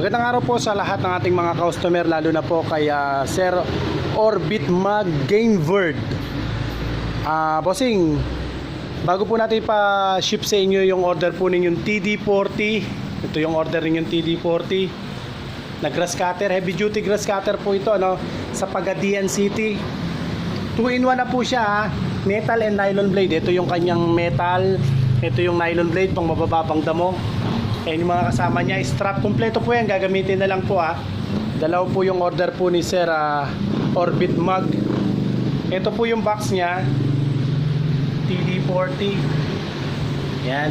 Magandang araw po sa lahat ng ating mga customer, lalo na po kay Sir Orbit Mag Gainward. Bossing, bago po natin pa-ship sa inyo yung order po ninyong TD40. Ito yung order ninyong TD40 na grass cutter, heavy duty grass cutter po ito, no? Sa Pagadian City. 2-in-1 na po siya, ha? Metal and nylon blade. Ito yung kanyang metal, ito yung nylon blade pang mabababang damo. Ayan yung mga kasama niya, strap kompleto po yan, gagamitin na lang po, ha. Dalaw po yung order po ni Sir Orbit Mag. Ito po yung box niya, TD40. Yan,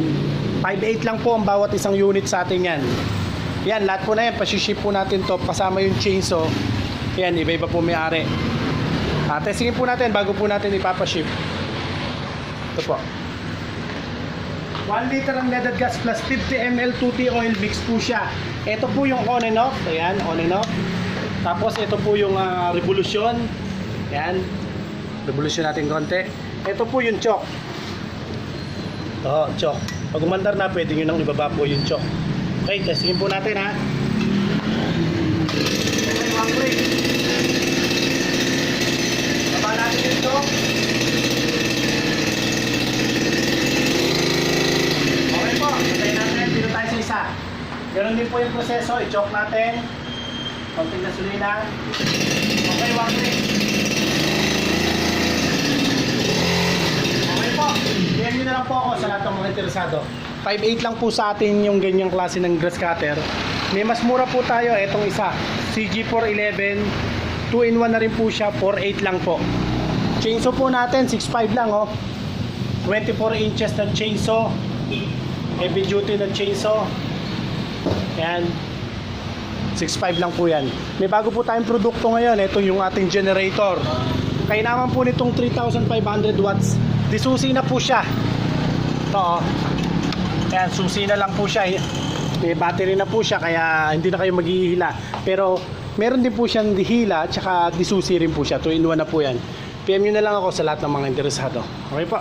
5.8 lang po ang bawat isang unit sa atin yan. Yan, lahat po na yan, pasiship po natin to, kasama yung chainsaw. Yan, iba-iba po may-ari. Testingin po natin bago po natin ipapaship. Ito po, 1 liter ang leaded gas plus 50 ml 2T oil mix po siya. Ito po yung on and off. Ayan, on and off. Tapos ito po yung revolution. Ayan, revolution natin konti. Ito po yung choke. Choke. Pag umandar na, pwede nyo nang ibaba po yung choke. Okay, testingin po natin, ha. Okay, one break. Baba natin yung choke. Okay po, patayin natin. Dito tayo sa isa. Ganun din po yung proseso. I-choke natin. Konting gasolina. Okay, one break. Okay po, PM nyo na lang po ako sa lahat ng mga interesado. 5.8 lang po sa atin yung ganyang klase ng grass cutter. May mas mura po tayo, etong isa, CG411, 2-in-1 na rin po siya, 4.8 lang po. Chainsaw po natin, 6.5 lang, 24 inches na chainsaw, heavy duty na chainsaw. Yan, 6.5 lang po yan. May bago po tayong produkto ngayon, ito yung ating generator. Kaya naman po nitong 3,500 watts, disusi na po siya. Ito, ayan, susi na lang po siya. May battery na po siya, kaya hindi na kayo maghihila. Pero meron din po siyang dihila at saka disusi rin po siya. 2-in-1 na po yan. PM nyo na lang ako sa lahat ng mga interesado. Okay po.